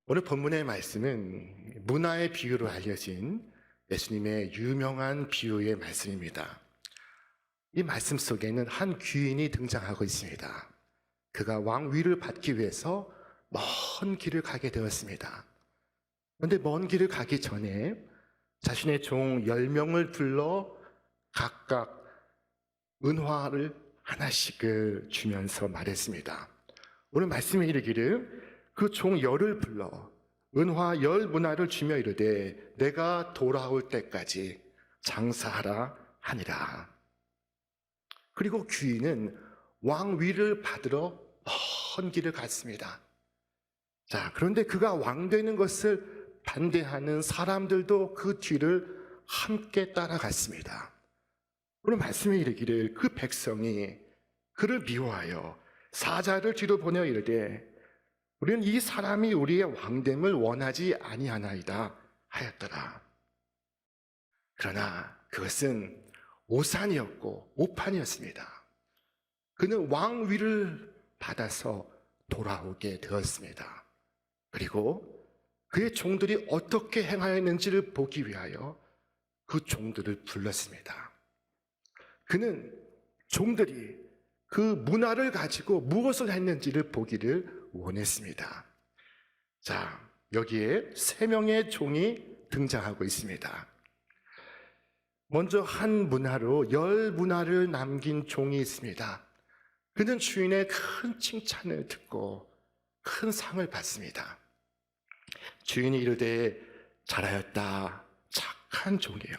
오늘 본문의 말씀은 문화의 비유로 알려진 예수님의 유명한 비유의 말씀입니다. 이 말씀 속에는 한 귀인이 등장하고 있습니다. 그가 왕위를 받기 위해서 먼 길을 가게 되었습니다. 그런데 먼 길을 가기 전에 자신의 종 10명을 불러 각각 은화를 하나씩을 주면서 말했습니다. 오늘 말씀에 이르기를 그 종 10을 불러 은화 10문화를 주며 이르되 내가 돌아올 때까지 장사하라 하니라. 그리고 귀인은 왕위를 받으러 먼 길을 갔습니다. 자, 그런데 그가 왕 되는 것을 반대하는 사람들도 그 뒤를 함께 따라갔습니다. 오늘 말씀에 이르기를 그 백성이 그를 미워하여 사자를 뒤로 보내어 이르되 우리는 이 사람이 우리의 왕됨을 원하지 아니하나이다 하였더라. 그러나 그것은 오산이었고 오판이었습니다. 그는 왕위를 받아서 돌아오게 되었습니다. 그리고 그의 종들이 어떻게 행하였는지를 보기 위하여 그 종들을 불렀습니다. 그는 종들이 그 문화를 가지고 무엇을 했는지를 보기를 원했습니다. 자, 여기에 3명의 종이 등장하고 있습니다. 먼저 한 문화로 10문화를 남긴 종이 있습니다. 그는 주인의 큰 칭찬을 듣고 큰 상을 받습니다. 주인이 이르되 잘하였다 착한 종이여,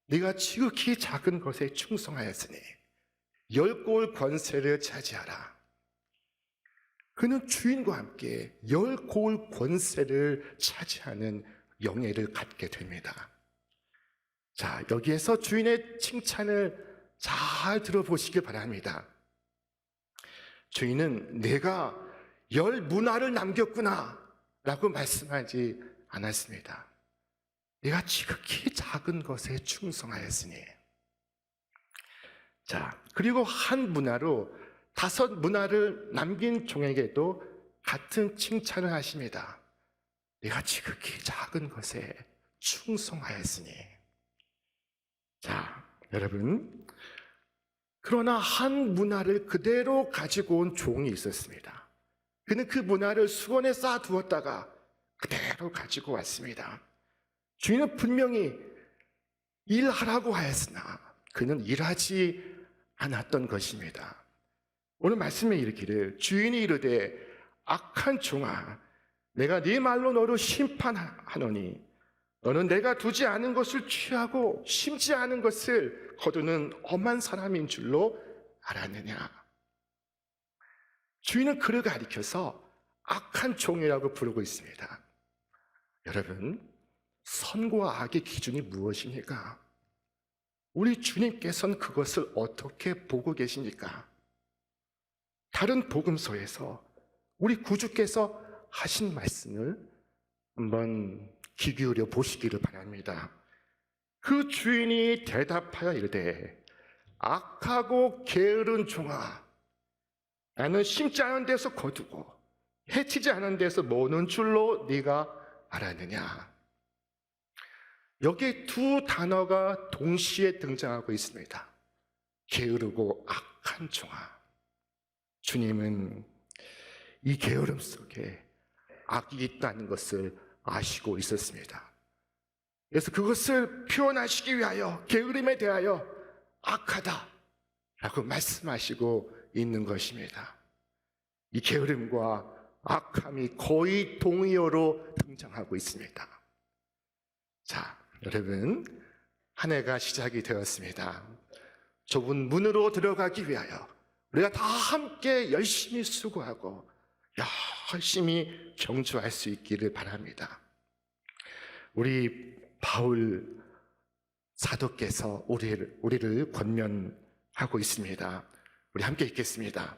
네가 지극히 작은 것에 충성하였으니 10고을 권세를 차지하라. 그는 주인과 함께 10고을 권세를 차지하는 영예를 갖게 됩니다. 자, 여기에서 주인의 칭찬을 잘 들어보시길 바랍니다. 주인은 내가 10문화를 남겼구나 라고 말씀하지 않았습니다. 내가 지극히 작은 것에 충성하였으니. 자, 그리고 한 문화로 5문화를 남긴 종에게도 같은 칭찬을 하십니다. 내가 지극히 작은 것에 충성하였으니. 자, 여러분, 그러나 한 문화를 그대로 가지고 온 종이 있었습니다. 그는 그 문화를 수건에 쌓아두었다가 그대로 가지고 왔습니다. 주인은 분명히 일하라고 하였으나 그는 일하지 않았던 것입니다. 오늘 말씀에 이르기를 주인이 이르되 악한 종아, 내가 네 말로 너를 심판하노니 너는 내가 두지 않은 것을 취하고 심지 않은 것을 거두는 엄한 사람인 줄로 알았느냐. 주인은 그를 가리켜서 악한 종이라고 부르고 있습니다. 여러분, 선과 악의 기준이 무엇입니까? 우리 주님께서는 그것을 어떻게 보고 계십니까? 다른 복음서에서 우리 구주께서 하신 말씀을 한번 귀 기울여 보시기를 바랍니다. 그 주인이 대답하여 이르되 악하고 게으른 종아, 나는 심지 않은 데서 거두고 해치지 않은 데서 모는 줄로 네가 알았느냐. 여기 두 단어가 동시에 등장하고 있습니다. 게으르고 악한 종아. 주님은 이 게으름 속에 악이 있다는 것을 아시고 있었습니다. 그래서 그것을 표현하시기 위하여 게으름에 대하여 악하다라고 말씀하시고 있는 것입니다. 이 게으름과 악함이 거의 동의어로 등장하고 있습니다. 자, 여러분, 한 해가 시작이 되었습니다. 좁은 문으로 들어가기 위하여 우리가 다 함께 열심히 수고하고 열심히 경주할 수 있기를 바랍니다. 우리 바울 사도께서 우리를 권면하고 있습니다. 우리 함께 읽겠습니다.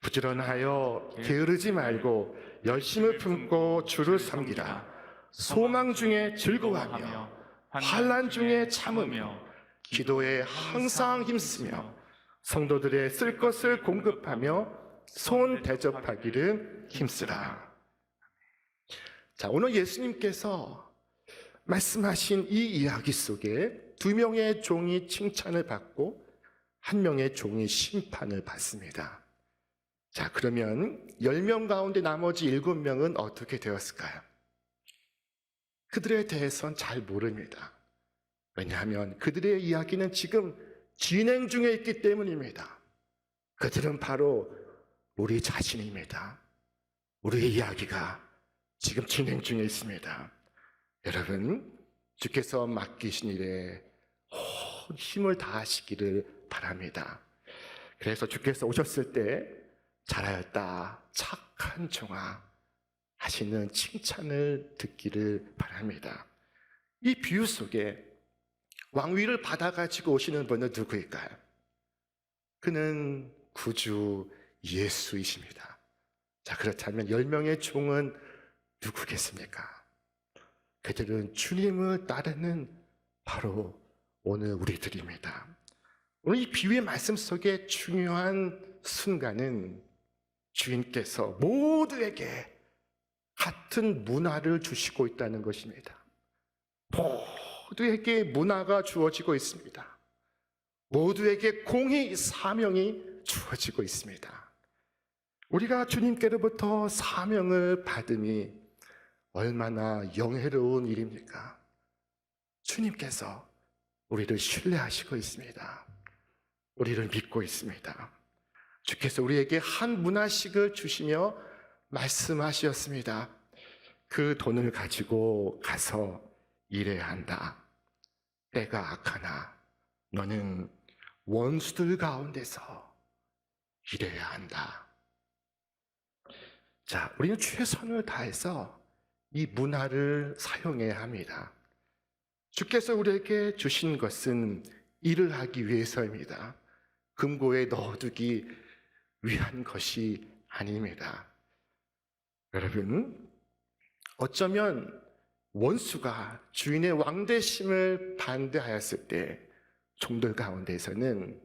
부지런하여 게으르지 말고 열심을 품고 주를 섬기라. 소망 중에 즐거워하며 환난 중에 참으며 기도에 항상 힘쓰며 성도들의 쓸 것을 공급하며 손 대접하기를 힘쓰라. 자, 오늘 예수님께서 말씀하신 이 이야기 속에 두 명의 종이 칭찬을 받고 한 명의 종이 심판을 받습니다. 자, 그러면 10명 가운데 나머지 7명은 어떻게 되었을까요? 그들에 대해서는 잘 모릅니다. 왜냐하면 그들의 이야기는 지금 진행 중에 있기 때문입니다. 그들은 바로 우리 자신입니다. 우리의 이야기가 지금 진행 중에 있습니다. 여러분, 주께서 맡기신 일에 온 힘을 다하시기를 바랍니다. 그래서 주께서 오셨을 때 잘하였다, 착한 종아 하시는 칭찬을 듣기를 바랍니다. 이 비유 속에 왕위를 받아가지고 오시는 분은 누구일까요? 그는 구주 예수이십니다. 자, 그렇다면 10명의 종은 누구겠습니까? 그들은 주님을 따르는 바로 오늘 우리들입니다. 오늘 이 비유의 말씀 속에 중요한 순간은 주인께서 모두에게 같은 문화를 주시고 있다는 것입니다. 모두에게 문화가 주어지고 있습니다. 모두에게 공의 사명이 주어지고 있습니다. 우리가 주님께로부터 사명을 받음이 얼마나 영예로운 일입니까? 주님께서 우리를 신뢰하시고 있습니다. 우리를 믿고 있습니다. 주께서 우리에게 한 문화씩을 주시며 말씀하셨습니다. 그 돈을 가지고 가서 일해야 한다. 때가 악하나 너는 원수들 가운데서 일해야 한다. 자, 우리는 최선을 다해서 이 문화를 사용해야 합니다. 주께서 우리에게 주신 것은 일을 하기 위해서입니다. 금고에 넣어두기 위한 것이 아닙니다. 여러분, 어쩌면 원수가 주인의 왕대심을 반대하였을 때 종들 가운데에서는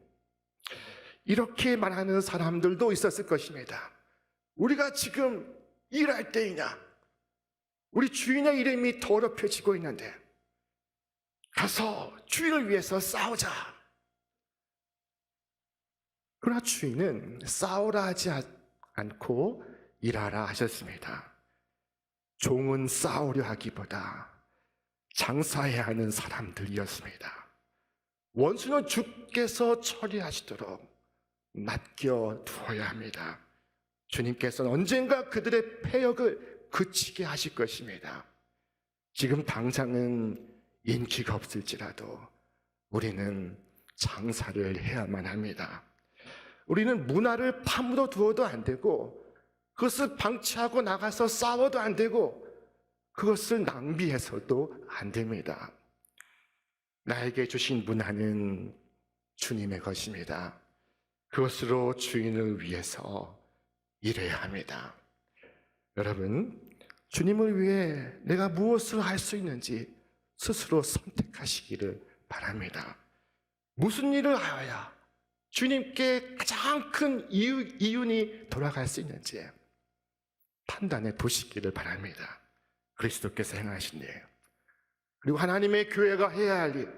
이렇게 말하는 사람들도 있었을 것입니다. 우리가 지금 일할 때이냐? 우리 주인의 이름이 더럽혀지고 있는데 가서 주인을 위해서 싸우자. 그러나 주인은 싸우라 하지 않고 일하라 하셨습니다. 종은 싸우려 하기보다 장사해야 하는 사람들이었습니다. 원수는 주께서 처리하시도록 맡겨두어야 합니다. 주님께서는 언젠가 그들의 패역을 그치게 하실 것입니다. 지금 당장은 인기가 없을지라도 우리는 장사를 해야만 합니다. 우리는 문화를 파묻어 두어도 안 되고 그것을 방치하고 나가서 싸워도 안 되고 그것을 낭비해서도 안 됩니다. 나에게 주신 문화는 주님의 것입니다. 그것으로 주인을 위해서 일해야 합니다. 여러분, 주님을 위해 내가 무엇을 할 수 있는지 스스로 선택하시기를 바랍니다. 무슨 일을 하여야 주님께 가장 큰 이윤이 돌아갈 수 있는지 판단해 보시기를 바랍니다. 그리스도께서 행하신 일, 그리고 하나님의 교회가 해야 할 일,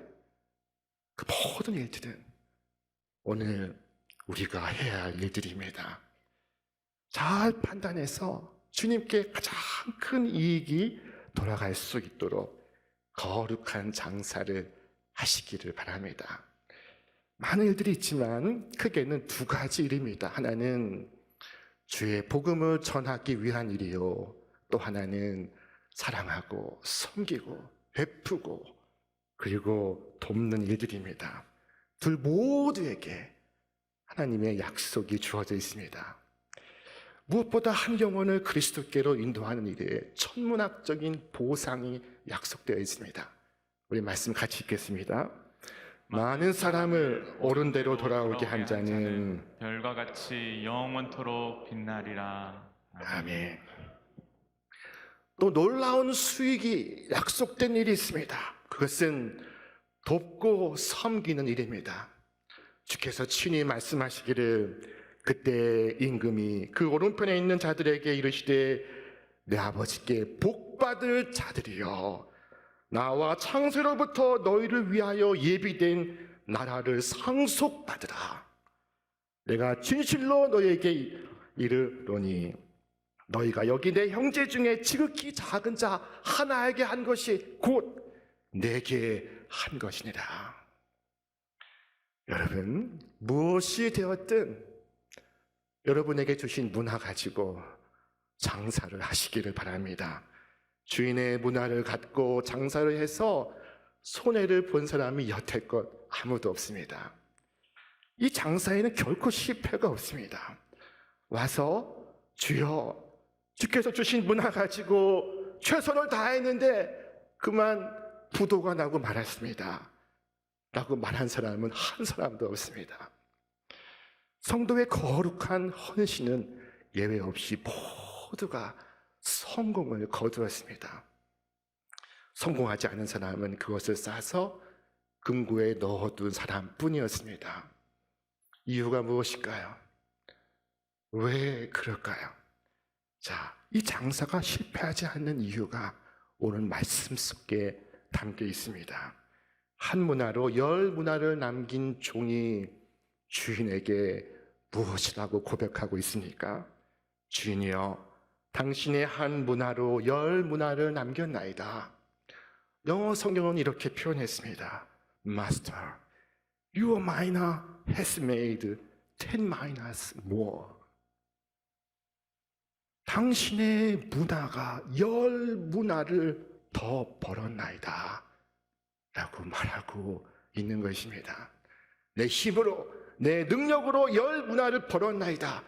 그 모든 일들은 오늘 우리가 해야 할 일들입니다. 잘 판단해서 주님께 가장 큰 이익이 돌아갈 수 있도록 거룩한 장사를 하시기를 바랍니다. 많은 일들이 있지만 크게는 두 가지 일입니다. 하나는 주의 복음을 전하기 위한 일이요, 또 하나는 사랑하고 섬기고 베푸고 그리고 돕는 일들입니다. 둘 모두에게 하나님의 약속이 주어져 있습니다. 무엇보다 한 영혼을 그리스도께로 인도하는 일에 천문학적인 보상이 약속되어 있습니다. 우리 말씀 같이 읽겠습니다. 많은 사람을 옳은 대로 돌아오게 한 자는 별과 같이 영원토록 빛나리라. 아멘. 또 놀라운 수익이 약속된 일이 있습니다. 그것은 돕고 섬기는 일입니다. 주께서 친히 말씀하시기를 그때 임금이 그 오른편에 있는 자들에게 이르시되 내 아버지께 복받을 자들이여, 나와 창세로부터 너희를 위하여 예비된 나라를 상속받으라. 내가 진실로 너희에게 이르노니 너희가 여기 내 형제 중에 지극히 작은 자 하나에게 한 것이 곧 내게 한 것이니라. 여러분, 무엇이 되었든 여러분에게 주신 문화 가지고 장사를 하시기를 바랍니다. 주인의 문화를 갖고 장사를 해서 손해를 본 사람이 여태껏 아무도 없습니다. 이 장사에는 결코 실패가 없습니다. 와서 주여, 주께서 주신 문화 가지고 최선을 다했는데 그만 부도가 나고 말았습니다 라고 말한 사람은 한 사람도 없습니다. 성도의 거룩한 헌신은 예외 없이 모두가 성공을 거두었습니다. 성공하지 않은 사람은 그것을 싸서 금고에 넣어둔 사람뿐이었습니다. 이유가 무엇일까요? 왜 그럴까요? 자, 이 장사가 실패하지 않는 이유가 오늘 말씀 속에 담겨 있습니다. 한 문화로 10문화를 남긴 종이 주인에게 무엇이라고 고백하고 있습니까? 주인이여, 당신의 한 문화로 10문화를 남겼나이다. 영어 성경은 이렇게 표현했습니다. Master, your mina has made 10 minas more. 당신의 문화가 10문화를 더 벌었나이다 라고 말하고 있는 것입니다. 내 힘으로, 내 능력으로 10문화를 벌었나이다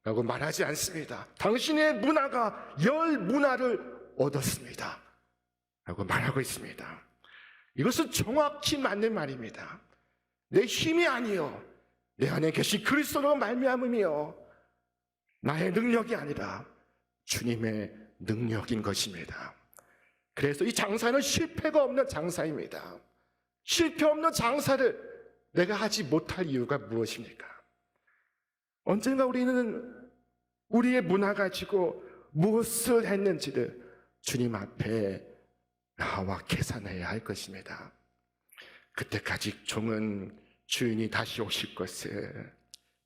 라고 말하지 않습니다. 당신의 문화가 10문화를 얻었습니다 라고 말하고 있습니다. 이것은 정확히 맞는 말입니다. 내 힘이 아니요, 내 안에 계신 그리스도로 말미암음이요, 나의 능력이 아니라 주님의 능력인 것입니다. 그래서 이 장사는 실패가 없는 장사입니다. 실패 없는 장사를 내가 하지 못할 이유가 무엇입니까? 언젠가 우리는 우리의 문화 가지고 무엇을 했는지를 주님 앞에 나와 계산해야 할 것입니다. 그때까지 종은 주인이 다시 오실 것을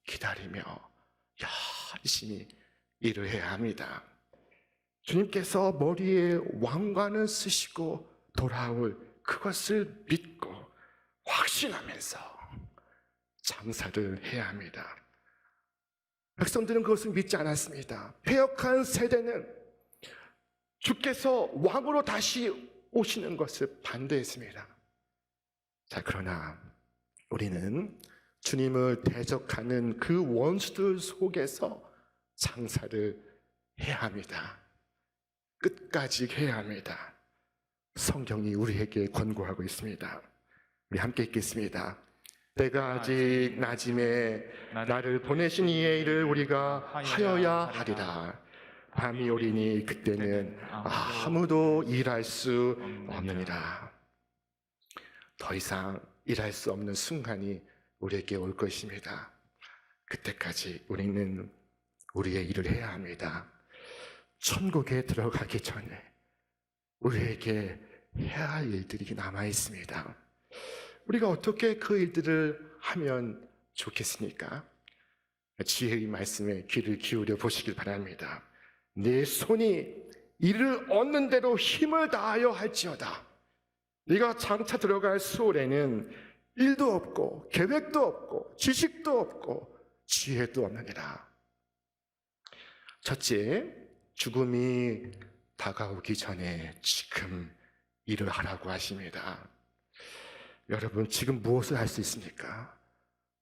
기다리며 열심히 일을 해야 합니다. 주님께서 머리에 왕관을 쓰시고 돌아올 그것을 믿고 확신하면서 장사를 해야 합니다. 백성들은 그것을 믿지 않았습니다. 패역한 세대는 주께서 왕으로 다시 오시는 것을 반대했습니다. 자, 그러나 우리는 주님을 대적하는 그 원수들 속에서 장사를 해야 합니다. 끝까지 해야 합니다. 성경이 우리에게 권고하고 있습니다. 우리 함께 읽겠습니다. 때가 아직 낮음에 나를 보내신 이의 일을 우리가 하여야 하리라. 밤이 오리니 그때는 아무도 일할 수 없느니라. 더 이상 일할 수 없는 순간이 우리에게 올 것입니다. 그때까지 우리는 우리의 일을 해야 합니다. 천국에 들어가기 전에 우리에게 해야 할 일들이 남아 있습니다. 우리가 어떻게 그 일들을 하면 좋겠습니까? 지혜의 말씀에 귀를 기울여 보시길 바랍니다. 내 손이 이를 얻는 대로 힘을 다하여 할지어다. 네가 장차 들어갈 수월에는 일도 없고 계획도 없고 지식도 없고 지혜도 없느니라. 첫째, 죽음이 다가오기 전에 지금 일을 하라고 하십니다. 여러분, 지금 무엇을 할 수 있습니까?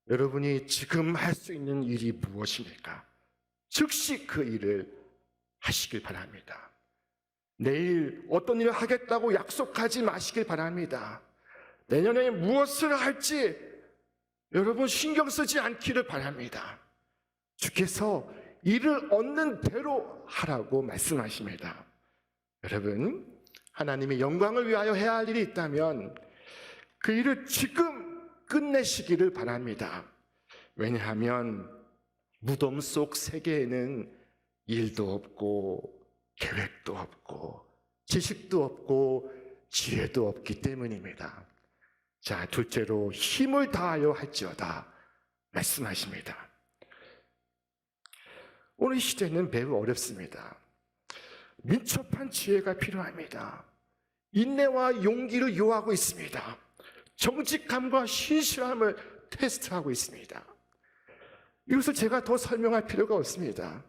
여러분이 지금 할 수 있는 일이 무엇입니까? 즉시 그 일을 하시길 바랍니다. 내일 어떤 일을 하겠다고 약속하지 마시길 바랍니다. 내년에 무엇을 할지 여러분 신경 쓰지 않기를 바랍니다. 주께서 일을 얻는 대로 하라고 말씀하십니다. 여러분, 하나님의 영광을 위하여 해야 할 일이 있다면 그 일을 지금 끝내시기를 바랍니다. 왜냐하면 무덤 속 세계에는 일도 없고 계획도 없고 지식도 없고 지혜도 없기 때문입니다. 자, 둘째로 힘을 다하여 할지어다 말씀하십니다. 오늘 시대는 매우 어렵습니다. 민첩한 지혜가 필요합니다. 인내와 용기를 요하고 있습니다. 정직함과 신실함을 테스트하고 있습니다. 이것을 제가 더 설명할 필요가 없습니다.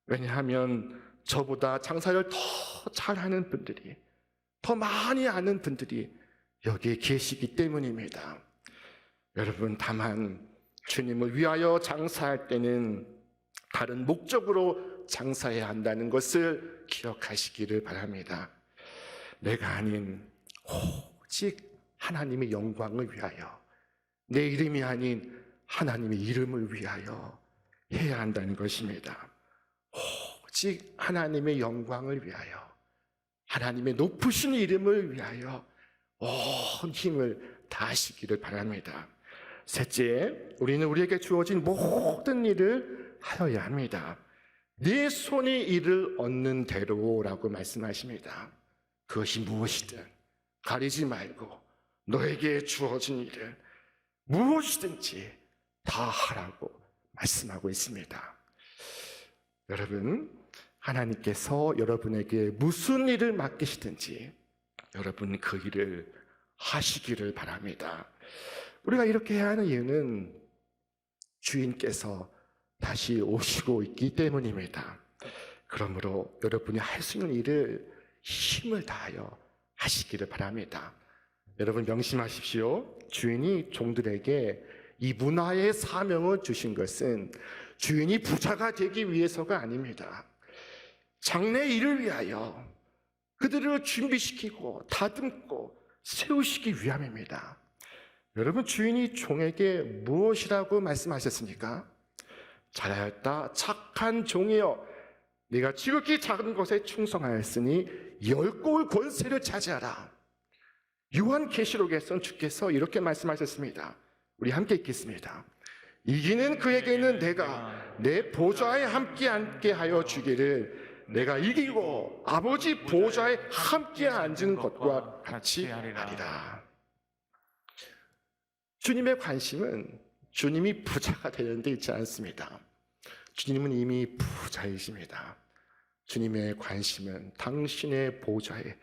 왜냐하면 저보다 장사를 더 잘하는 분들이, 더 많이 아는 분들이 여기에 계시기 때문입니다. 여러분, 다만 주님을 위하여 장사할 때는 다른 목적으로 장사해야 한다는 것을 기억하시기를 바랍니다. 내가 아닌 오직 하나님의 영광을 위하여, 내 이름이 아닌 하나님의 이름을 위하여 해야 한다는 것입니다. 오직 하나님의 영광을 위하여, 하나님의 높으신 이름을 위하여 온 힘을 다하시기를 바랍니다. 셋째, 우리는 우리에게 주어진 모든 일을 하여야 합니다. 네 손이 이를 얻는 대로라고 말씀하십니다. 그것이 무엇이든 가리지 말고 너에게 주어진 일을 무엇이든지 다 하라고 말씀하고 있습니다. 여러분, 하나님께서 여러분에게 무슨 일을 맡기시든지 여러분 그 일을 하시기를 바랍니다. 우리가 이렇게 해야 하는 이유는 주인께서 다시 오시고 있기 때문입니다. 그러므로 여러분이 할 수 있는 일을 힘을 다하여 하시기를 바랍니다. 여러분 명심하십시오. 주인이 종들에게 이 문화의 사명을 주신 것은 주인이 부자가 되기 위해서가 아닙니다. 장래 일을 위하여 그들을 준비시키고 다듬고 세우시기 위함입니다. 여러분, 주인이 종에게 무엇이라고 말씀하셨습니까? 잘하였다 착한 종이여, 네가 지극히 작은 것에 충성하였으니 열골 권세를 차지하라. 요한계시록에서는 주께서 이렇게 말씀하셨습니다. 우리 함께 읽겠습니다. 이기는 그에게는 내가 내 보좌에 함께 앉게 하여 주기를, 내가 이기고 아버지 보좌에 함께 앉은 것과 같이 하리라. 주님의 관심은 주님이 부자가 되는 데 있지 않습니다. 주님은 이미 부자이십니다. 주님의 관심은 당신의 보좌에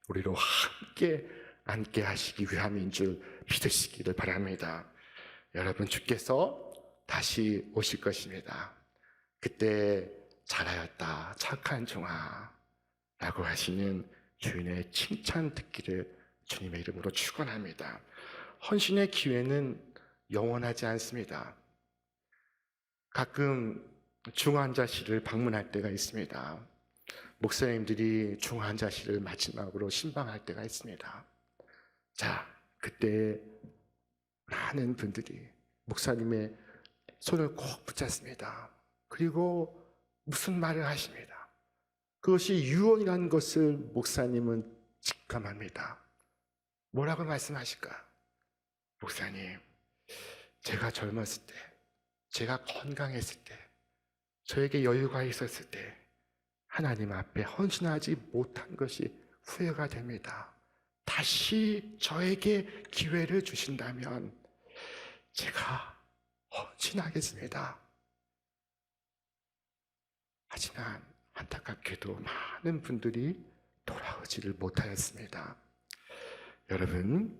우리로 함께 앉게 하시기 위함인 줄 믿으시기를 바랍니다. 여러분, 주께서 다시 오실 것입니다. 그때 잘하였다 착한 종아 라고 하시는 주인의 칭찬 듣기를 주님의 이름으로 축원합니다. 헌신의 기회는 영원하지 않습니다. 가끔 중환자실을 방문할 때가 있습니다. 목사님들이 중환자실을 마지막으로 신방할 때가 있습니다. 자, 그때 많은 분들이 목사님의 손을 꼭 붙잡습니다. 그리고 무슨 말을 하십니다. 그것이 유언이라는 것을 목사님은 직감합니다. 뭐라고 말씀하실까? 목사님, 제가 젊었을 때, 제가 건강했을 때, 저에게 여유가 있었을 때 하나님 앞에 헌신하지 못한 것이 후회가 됩니다. 다시 저에게 기회를 주신다면 제가 헌신하겠습니다. 하지만 안타깝게도 많은 분들이 돌아오지를 못하였습니다. 여러분,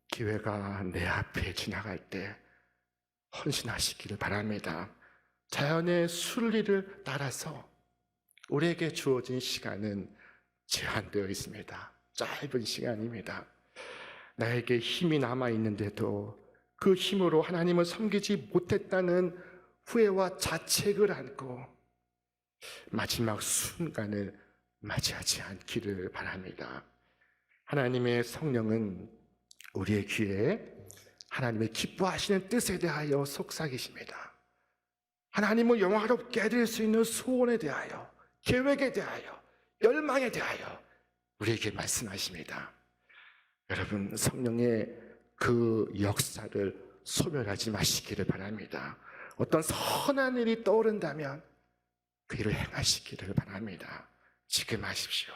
기회가 내 앞에 지나갈 때 헌신하시기를 바랍니다. 자연의 순리를 따라서 우리에게 주어진 시간은 제한되어 있습니다. 짧은 시간입니다. 나에게 힘이 남아있는데도 그 힘으로 하나님을 섬기지 못했다는 후회와 자책을 안고 마지막 순간을 맞이하지 않기를 바랍니다. 하나님의 성령은 우리의 귀에 하나님의 기뻐하시는 뜻에 대하여 속삭이십니다. 하나님을 영화롭게 해드릴 수 있는 소원에 대하여, 계획에 대하여, 열망에 대하여 우리에게 말씀하십니다. 여러분, 성령의 그 역사를 소멸하지 마시기를 바랍니다. 어떤 선한 일이 떠오른다면 그 일을 행하시기를 바랍니다. 지금 하십시오.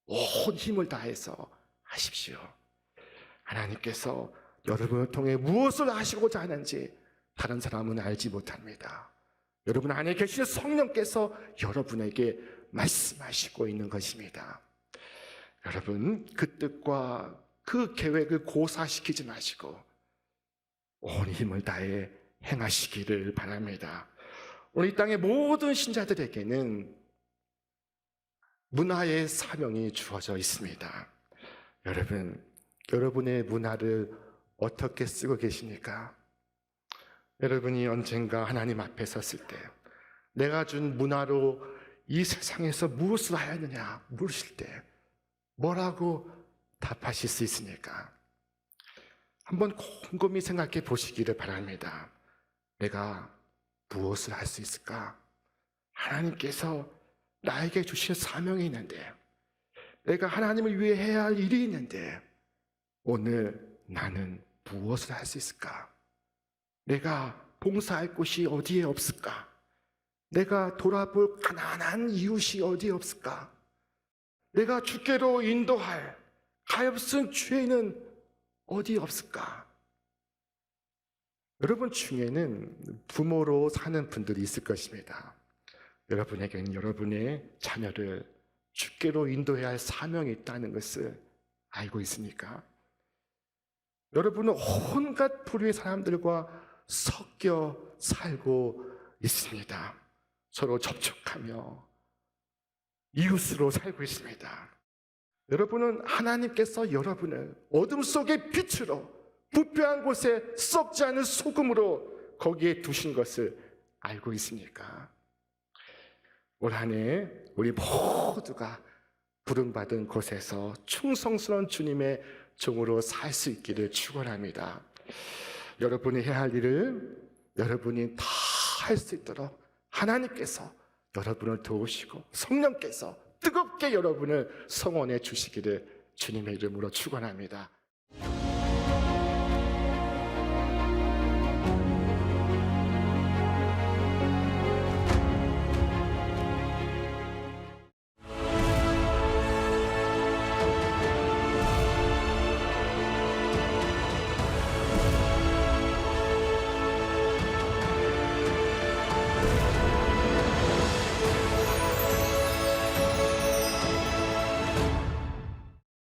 온 힘을 다해서 하십시오. 하나님께서 여러분을 통해 무엇을 하시고자 하는지 다른 사람은 알지 못합니다. 여러분 안에 계신 성령께서 여러분에게 말씀하시고 있는 것입니다. 여러분 그 뜻과 그 계획을 고사시키지 마시고 온 힘을 다해 행하시기를 바랍니다. 오늘 이 땅의 모든 신자들에게는 문화의 사명이 주어져 있습니다. 여러분, 여러분의 문화를 어떻게 쓰고 계십니까? 여러분이 언젠가 하나님 앞에 섰을 때 내가 준 문화로 이 세상에서 무엇을 하였느냐 물으실 때 뭐라고 답하실 수 있습니까? 한번 곰곰이 생각해 보시기를 바랍니다. 내가 무엇을 할 수 있을까? 하나님께서 나에게 주신 사명이 있는데, 내가 하나님을 위해 해야 할 일이 있는데 오늘 나는 무엇을 할 수 있을까? 내가 봉사할 곳이 어디에 없을까? 내가 돌아볼 가난한 이웃이 어디에 없을까? 내가 주께로 인도할 가엾은 죄인은 어디 없을까? 여러분 중에는 부모로 사는 분들이 있을 것입니다. 여러분에게는 여러분의 자녀를 주께로 인도해야 할 사명이 있다는 것을 알고 있습니까? 여러분은 온갖 부류의 사람들과 섞여 살고 있습니다. 서로 접촉하며 이웃으로 살고 있습니다. 여러분은 하나님께서 여러분을 어둠 속의 빛으로 부패한 곳에 썩지 않은 소금으로 거기에 두신 것을 알고 있습니까? 올 한 해 우리 모두가 부름받은 곳에서 충성스러운 주님의 종으로 살 수 있기를 축원합니다. 여러분이 해야 할 일을 여러분이 다 할 수 있도록 하나님께서 여러분을 도우시고 성령께서 뜨겁게 여러분을 성원해 주시기를 주님의 이름으로 축원합니다.